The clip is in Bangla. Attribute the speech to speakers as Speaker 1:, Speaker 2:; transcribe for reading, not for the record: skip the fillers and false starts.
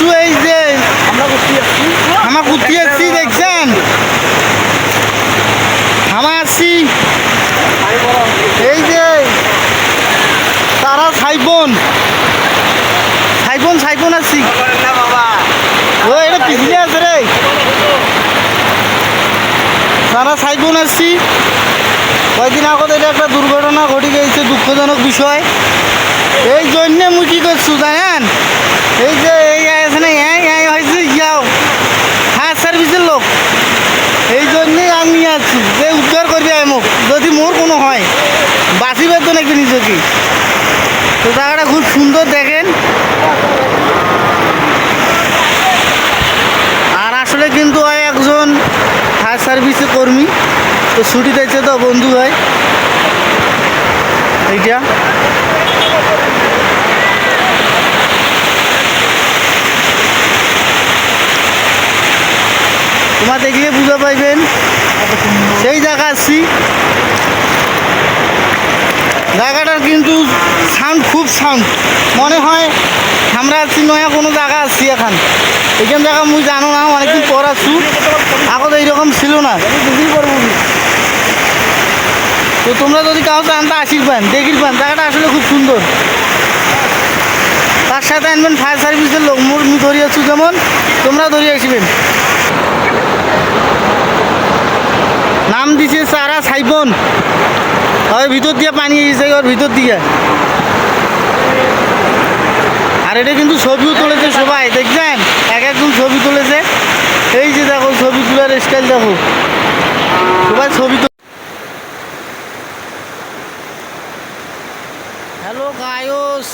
Speaker 1: আসছু এই যে আমার ঘুরতে আসছি দেখছেন আমার আসছি এই যে তারা সাইবন সাইবন সাইবন আসছি ও এটা পিছনে আছে রে তারা সাইবন আসছি কয়েকদিন আগত এটা একটা দুর্ঘটনা ঘটে গেছে দুঃখজনক বিষয় এই জন্যে মুই কী করছু জানেন এই যে এই আছে না হয়েছে যাও ফায়ার সার্ভিসের লোক এই জন্যেই আমি নিয়ে আসছি যে উদ্ধার করবি মোক যদি মোর কোনো হয় বাঁচিবার তো নাকি নিজেকে তো জায়গাটা খুব সুন্দর দেখেন আর আসলে কিন্তু হয় একজন ফায়ার সার্ভিসের কর্মী তো ছুটি দিয়েছে তো বন্ধু ভাই এইটা তোমার দেখলে বুঝা পাইবেন সেই জায়গা আসছি জায়গাটার কিন্তু সাউন্ড খুব সাউন্ড মনে হয় আমরা আছি নয়া কোনো জায়গা আছি এখন এইখান জায়গা মুই জানো না অনেকদিন পর আসছু আগত এইরকম ছিল না তো তোমরা যদি কাউ জানতে আসির পান দেখির পান জায়গাটা আসলে খুব সুন্দর তার সাথে আনবেন ফায়ার সার্ভিসের লোক মোর ধরিয়ে আছো যেমন তোমরা ধরিয়ে আসবেন নাম দিছে সারা সাইবন হয় ভিতর দিয়ে পানি এসেছে ওর ভিতর দিয়ে আর এটা কিন্তু ছবিও তুলেছে সবাই দেখছেন এক একজন ছবি তুলেছে এই যে দেখো ছবি তোলার স্টাইল দেখো সবাই ছবি হ্যালো গায়স